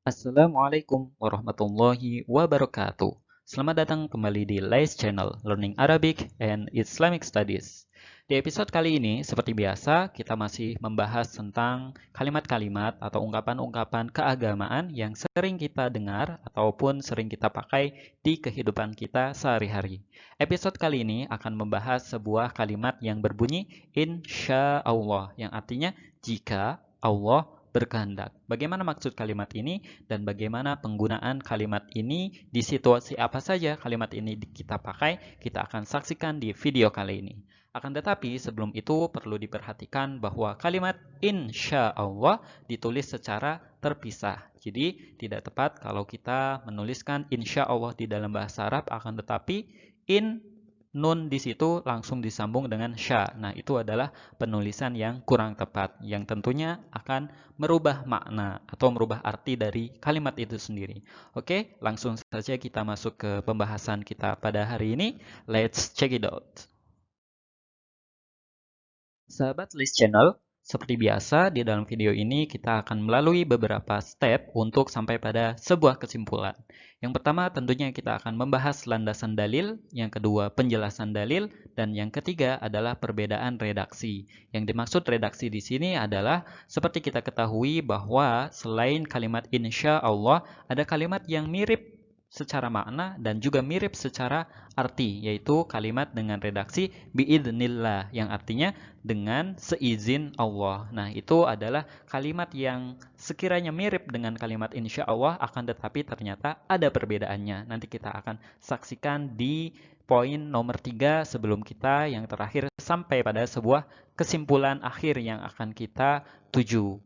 Assalamualaikum warahmatullahi wabarakatuh. Selamat datang kembali di Lais Channel Learning Arabic and Islamic Studies. Di episode kali ini, seperti biasa, kita masih membahas tentang kalimat-kalimat atau ungkapan-ungkapan keagamaan yang sering kita dengar ataupun sering kita pakai di kehidupan kita sehari-hari. Episode kali ini akan membahas sebuah kalimat yang berbunyi Insya Allah, yang artinya jika Allah berkehendak. Bagaimana maksud kalimat ini dan bagaimana penggunaan kalimat ini di situasi apa saja kalimat ini kita pakai, kita akan saksikan di video kali ini. Akan tetapi sebelum itu perlu diperhatikan bahwa kalimat insya Allah ditulis secara terpisah. Jadi tidak tepat kalau kita menuliskan insya Allah di dalam bahasa Arab, akan tetapi in nun di situ langsung disambung dengan sya. Nah, itu adalah penulisan yang kurang tepat, yang tentunya akan merubah makna atau merubah arti dari kalimat itu sendiri. Oke, langsung saja kita masuk ke pembahasan kita pada hari ini. Let's check it out. Sahabat List Channel, seperti biasa di dalam video ini kita akan melalui beberapa step untuk sampai pada sebuah kesimpulan. Yang pertama tentunya kita akan membahas landasan dalil, yang kedua penjelasan dalil, dan yang ketiga adalah perbedaan redaksi. Yang dimaksud redaksi di sini adalah seperti kita ketahui bahwa selain kalimat insya Allah, ada kalimat yang mirip secara makna dan juga mirip secara arti, yaitu kalimat dengan redaksi biidznillah yang artinya dengan seizin Allah. Nah, itu adalah kalimat yang sekiranya mirip dengan kalimat insya Allah, akan tetapi ternyata ada perbedaannya. Nanti kita akan saksikan di poin nomor 3 sebelum kita yang terakhir sampai pada sebuah kesimpulan akhir yang akan kita tuju.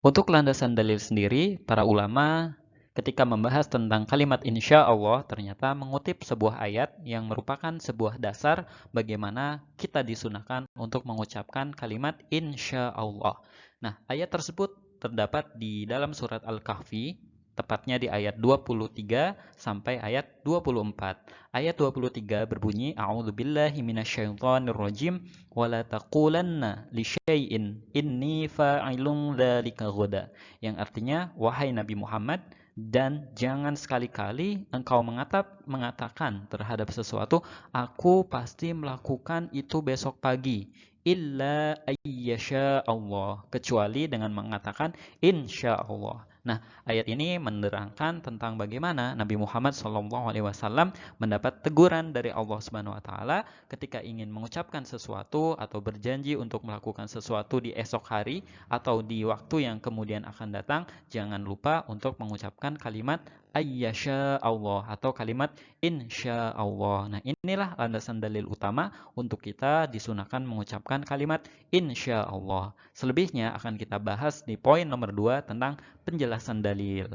Untuk landasan dalil sendiri, para ulama ketika membahas tentang kalimat insya Allah ternyata mengutip sebuah ayat yang merupakan sebuah dasar bagaimana kita disunahkan untuk mengucapkan kalimat insya Allah. Nah, ayat tersebut terdapat di dalam surat Al-Kahfi, tepatnya di ayat 23 sampai ayat 24. Ayat 23 berbunyi, A'udzubillahi minasyaitonirrajim, wala taqulanna li syai'in inni fa'ilun dzalika ghadan. Yang artinya, wahai Nabi Muhammad, dan jangan sekali-kali engkau mengatakan terhadap sesuatu, aku pasti melakukan itu besok pagi. Illa ayyasha Allah. Kecuali dengan mengatakan insya Allah. Nah, ayat ini menerangkan tentang bagaimana Nabi Muhammad SAW mendapat teguran dari Allah Subhanahu wa taala ketika ingin mengucapkan sesuatu atau berjanji untuk melakukan sesuatu di esok hari atau di waktu yang kemudian akan datang, jangan lupa untuk mengucapkan kalimat ayyasha Allah atau kalimat insya Allah. Nah, inilah landasan dalil utama untuk kita disunahkan mengucapkan kalimat insya Allah. Selebihnya akan kita bahas di poin nomor 2 tentang penjelasan dalil.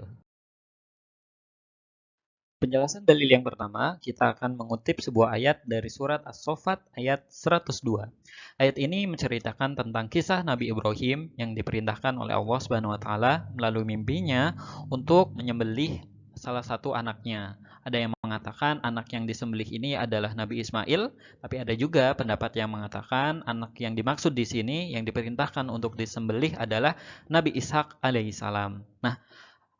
Penjelasan dalil yang pertama, kita akan mengutip sebuah ayat dari surat As-Saffat ayat 102. Ayat ini menceritakan tentang kisah Nabi Ibrahim yang diperintahkan oleh Allah Subhanahu wa taala melalui mimpinya untuk menyembelih salah satu anaknya. Ada yang mengatakan anak yang disembelih ini adalah Nabi Ismail, tapi ada juga pendapat yang mengatakan anak yang dimaksud di sini yang diperintahkan untuk disembelih adalah Nabi Ishak alaihissalam. Nah,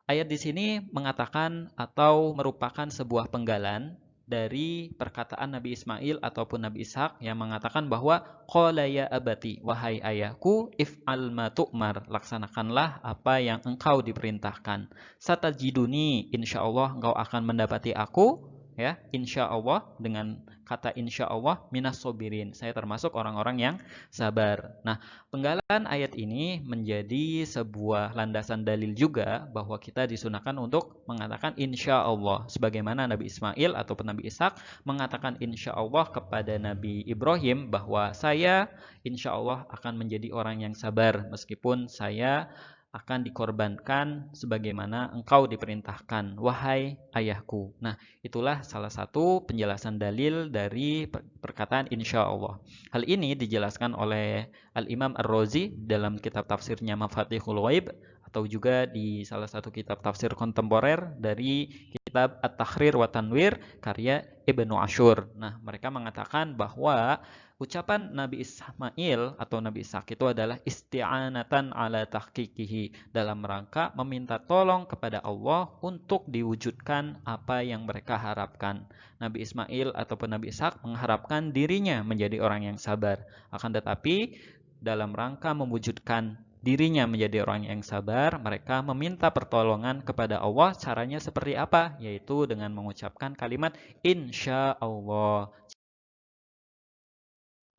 ayat di sini mengatakan atau merupakan sebuah penggalan dari perkataan Nabi Ismail ataupun Nabi Ishak yang mengatakan bahwa qala ya abati, wahai ayahku, if'al ma tu'mar, laksanakanlah apa yang engkau diperintahkan. Satajiduni, insyaallah engkau akan mendapati aku, ya, insyaallah, dengan kata insyaallah minas sobirin, saya termasuk orang-orang yang sabar. Nah, penggalan ayat ini menjadi sebuah landasan dalil juga bahwa kita disunahkan untuk mengatakan insya Allah. Sebagaimana Nabi Ismail ataupun Nabi Ishak mengatakan insya Allah kepada Nabi Ibrahim bahwa saya insya Allah akan menjadi orang yang sabar meskipun saya akan dikorbankan sebagaimana engkau diperintahkan, wahai ayahku. Nah, itulah salah satu penjelasan dalil dari perkataan insya Allah. Hal ini dijelaskan oleh Al-Imam Ar-Razi dalam kitab tafsirnya Mafatihul Ghaib atau juga di salah satu kitab tafsir kontemporer dari kitab At-Tahrir wa Tanwir karya Ibnu Ashur. Nah, mereka mengatakan bahwa Ucapan Nabi Ismail atau Nabi Ishak itu adalah isti'anatan ala tahqiqihi, dalam rangka meminta tolong kepada Allah untuk diwujudkan apa yang mereka harapkan. Nabi Ismail ataupun Nabi Ishak mengharapkan dirinya menjadi orang yang sabar. Akan tetapi dalam rangka mewujudkan dirinya menjadi orang yang sabar, mereka meminta pertolongan kepada Allah. Caranya seperti apa? Yaitu dengan mengucapkan kalimat insya Allah.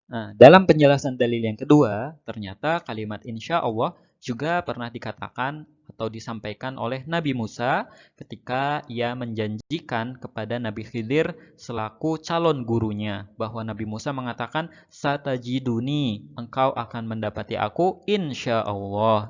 Nah, dalam penjelasan dalil yang kedua, ternyata kalimat insya Allah juga pernah dikatakan atau disampaikan oleh Nabi Musa ketika ia menjanjikan kepada Nabi Khidir selaku calon gurunya, bahwa Nabi Musa mengatakan satajiduni, engkau akan mendapati aku insya Allah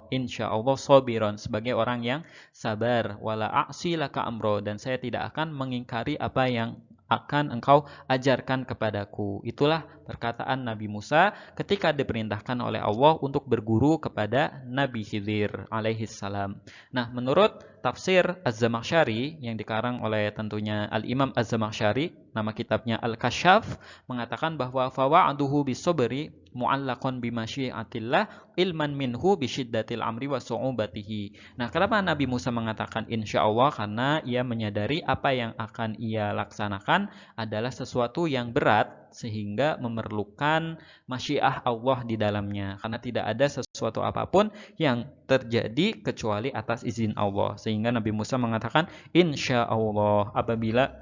sobiron, sebagai orang yang sabar, wala a'si laka amro, dan saya tidak akan mengingkari apa yang akan engkau ajarkan kepadaku. Itulah perkataan Nabi Musa ketika diperintahkan oleh Allah untuk berguru kepada Nabi Khidir alaihi salam. Nah, menurut tafsir Az-Zamakhsyari yang dikarang oleh tentunya Al-Imam Az-Zamakhsyari, nama kitabnya Al-Kasyaf, mengatakan bahwa fawa'aduhu bisobri mu'allaqon bimasyiatillah ilman minhu bisyiddatil amri wa su'ubatihi. Nah, kenapa Nabi Musa mengatakan insya Allah? Karena ia menyadari apa yang akan ia laksanakan adalah sesuatu yang berat sehingga memerlukan masyiah Allah di dalamnya, karena tidak ada sesuatu apapun yang terjadi kecuali atas izin Allah. Sehingga Nabi Musa mengatakan insya Allah apabila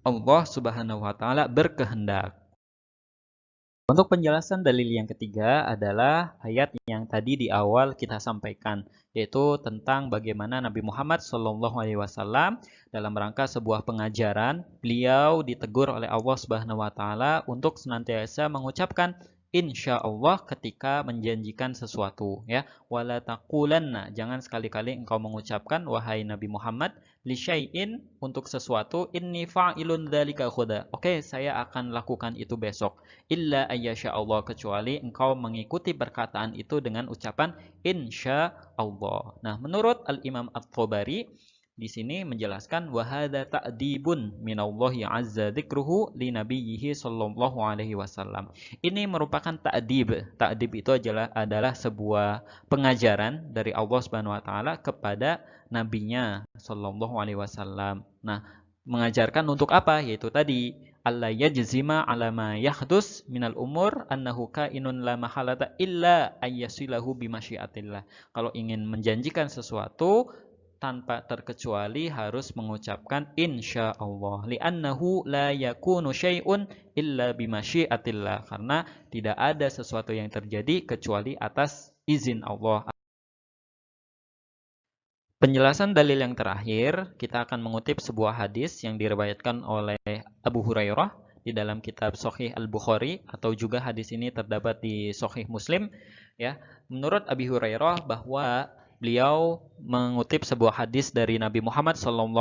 Allah Subhanahu wa taala berkehendak. Untuk penjelasan dalil yang ketiga adalah ayat yang tadi di awal kita sampaikan, yaitu tentang bagaimana Nabi Muhammad SAW dalam rangka sebuah pengajaran, beliau ditegur oleh Allah Subhanahu wa taala untuk senantiasa mengucapkan insya Allah ketika menjanjikan sesuatu, ya. Wala taqulanna, jangan sekali-kali engkau mengucapkan wahai Nabi Muhammad li syai'in, untuk sesuatu, inni fa'ilun dzalika ghadan. Oke, saya akan lakukan itu besok. Illa ayyasha Allah, kecuali engkau mengikuti perkataan itu dengan ucapan insya Allah. Nah, menurut Al-Imam At-Tabari di sini menjelaskan wahada ta'dibun minallahi azza dzikruhu li nabiyhi sallallahu alaihi wasallam. Ini merupakan ta'dib. Ta'dib itu adalah sebuah pengajaran dari Allah Subhanahu wa taala kepada nabinya sallallahu alaihi wasallam. Nah, mengajarkan untuk apa? Yaitu tadi alla yajzima ala ma yahdus minal umur annahu kainun la mahalata illa ayyasilahu bimasyiatillah. Kalau ingin menjanjikan sesuatu tanpa terkecuali harus mengucapkan insya Allah. Li'annahu la yakunu syai'un illa bimasyiatillah. Karena tidak ada sesuatu yang terjadi kecuali atas izin Allah. Penjelasan dalil yang terakhir, kita akan mengutip sebuah hadis yang diriwayatkan oleh Abu Hurairah di dalam kitab Sahih Al-Bukhari, atau juga hadis ini terdapat di Sahih Muslim, ya. Menurut Abi Hurairah bahwa beliau mengutip sebuah hadis dari Nabi Muhammad SAW.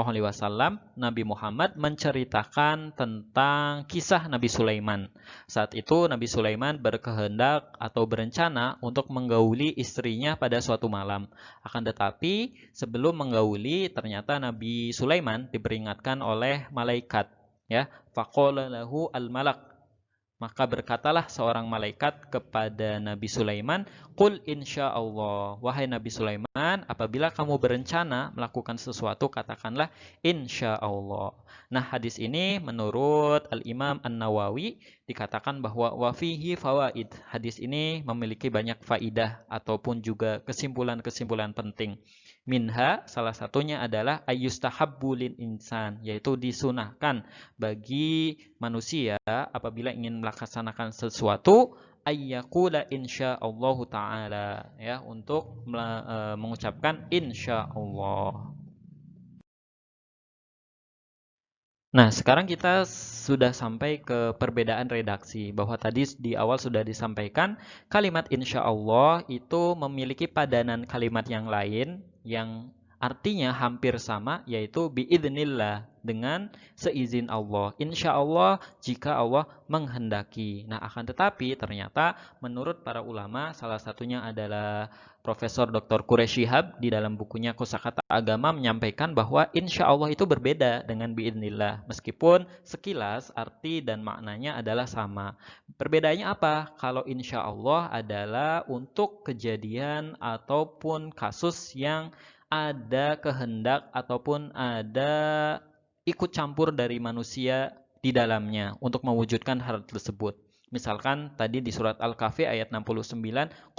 Nabi Muhammad menceritakan tentang kisah Nabi Sulaiman. Saat itu Nabi Sulaiman berkehendak atau berencana untuk menggauli istrinya pada suatu malam. Akan tetapi sebelum menggauli, ternyata Nabi Sulaiman diperingatkan oleh malaikat. Ya, faqala lahu al-malak. Maka berkatalah seorang malaikat kepada Nabi Sulaiman, "Qul insya Allah." Wahai Nabi Sulaiman, apabila kamu berencana melakukan sesuatu, katakanlah insya Allah. Nah, hadis ini menurut Al-Imam An-Nawawi dikatakan bahwa wafihi fawaid. Hadis ini memiliki banyak faidah ataupun juga kesimpulan-kesimpulan penting. Minha, salah satunya adalah ayyustahabbu lil insan, yaitu disunahkan bagi manusia apabila ingin melaksanakan sesuatu ayyaqula insyaallah taala, ya, untuk mengucapkan insyaallah. Nah, sekarang kita sudah sampai ke perbedaan redaksi, bahwa tadi di awal sudah disampaikan kalimat insya Allah itu memiliki padanan kalimat yang lain yang artinya hampir sama, yaitu biidznillah, dengan seizin Allah. Insya Allah jika Allah menghendaki. Nah, akan tetapi ternyata menurut para ulama, salah satunya adalah Profesor Dr. Quraish Shihab di dalam bukunya Kosakata Agama menyampaikan bahwa insya Allah itu berbeda dengan biidznillah. Meskipun sekilas arti dan maknanya adalah sama. Perbedaannya apa? Kalau insya Allah adalah untuk kejadian ataupun kasus yang ada kehendak ataupun ada ikut campur dari manusia di dalamnya untuk mewujudkan hal tersebut. Misalkan tadi di surat Al-Kahfi ayat 69,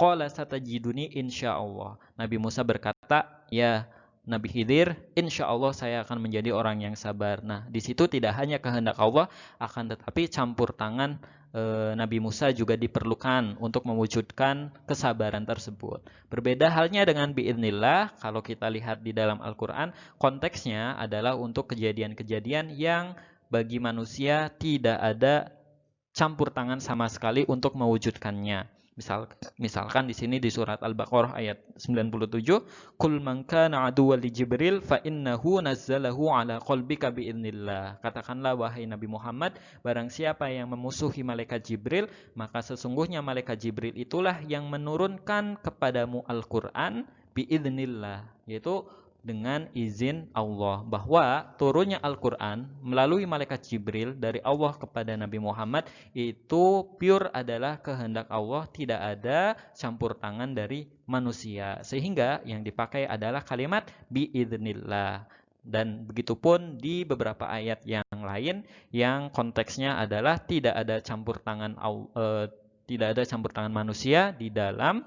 qala satajiduni insyaallah. Nabi Musa berkata, ya Nabi Khidir, insya Allah saya akan menjadi orang yang sabar. Nah, di situ tidak hanya kehendak Allah, akan tetapi campur tangan Nabi Musa juga diperlukan untuk mewujudkan kesabaran tersebut. Berbeda halnya dengan biidznillah, kalau kita lihat di dalam Al-Quran, konteksnya adalah untuk kejadian-kejadian yang bagi manusia tidak ada campur tangan sama sekali untuk mewujudkannya. Misalkan di sini di surat Al-Baqarah ayat 97, "Qul man kana aduwwan li Jibril fa innahu nazzalahu ala qalbika biidznillah." Katakanlah wahai Nabi Muhammad, barang siapa yang memusuhi malaikat Jibril, maka sesungguhnya malaikat Jibril itulah yang menurunkan kepadamu Al-Qur'an biidznillah, yaitu dengan izin Allah, bahwa turunnya Al-Quran melalui malaikat Jibril dari Allah kepada Nabi Muhammad itu pure adalah kehendak Allah, tidak ada campur tangan dari manusia, sehingga yang dipakai adalah kalimat biidznillah. Dan begitupun di beberapa ayat yang lain yang konteksnya adalah tidak ada campur tangan manusia di dalam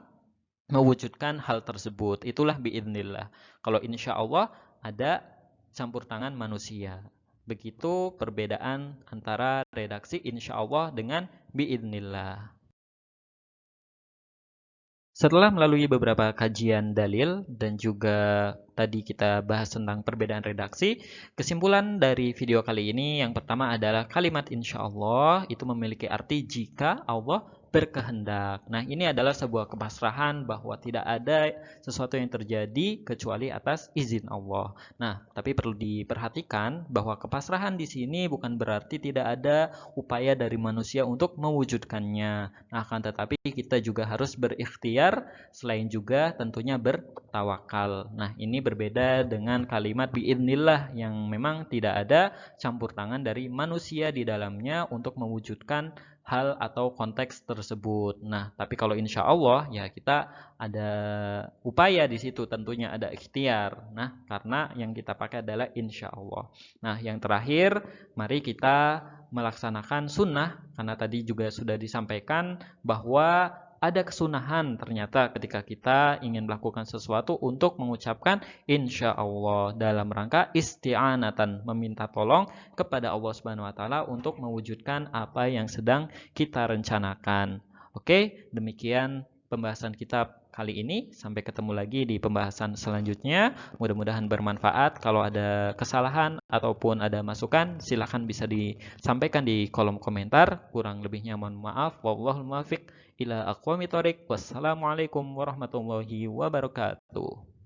mewujudkan hal tersebut. Itulah biidznillah. Kalau insya Allah ada campur tangan manusia. Begitu perbedaan antara redaksi insya Allah dengan biidznillah. Setelah melalui beberapa kajian dalil dan juga tadi kita bahas tentang perbedaan redaksi, kesimpulan dari video kali ini yang pertama adalah kalimat insya Allah itu memiliki arti jika Allah berkehendak. Nah, ini adalah sebuah kepasrahan bahwa tidak ada sesuatu yang terjadi kecuali atas izin Allah. Nah, tapi perlu diperhatikan bahwa kepasrahan di sini bukan berarti tidak ada upaya dari manusia untuk mewujudkannya. Nah, akan tetapi kita juga harus berikhtiar, selain juga tentunya bertawakal. Nah, ini berbeda dengan kalimat biidznillah yang memang tidak ada campur tangan dari manusia di dalamnya untuk mewujudkan hal atau konteks tersebut. Nah, tapi kalau insya Allah ya kita ada upaya di situ, tentunya ada ikhtiar. Nah, karena yang kita pakai adalah insya Allah. Nah, yang terakhir, mari kita melaksanakan sunnah, karena tadi juga sudah disampaikan bahwa ada kesunahan ternyata ketika kita ingin melakukan sesuatu untuk mengucapkan insya Allah dalam rangka isti'anatan, meminta tolong kepada Allah Subhanahu wa taala untuk mewujudkan apa yang sedang kita rencanakan. Oke, demikian pembahasan kita kali ini. Sampai ketemu lagi di pembahasan selanjutnya. Mudah-mudahan bermanfaat. Kalau ada kesalahan ataupun ada masukan, silakan bisa disampaikan di kolom komentar. Kurang lebihnya mohon maaf. Wallahul muwaffiq ila aqwamit thoriq. Wassalamualaikum warahmatullahi wabarakatuh.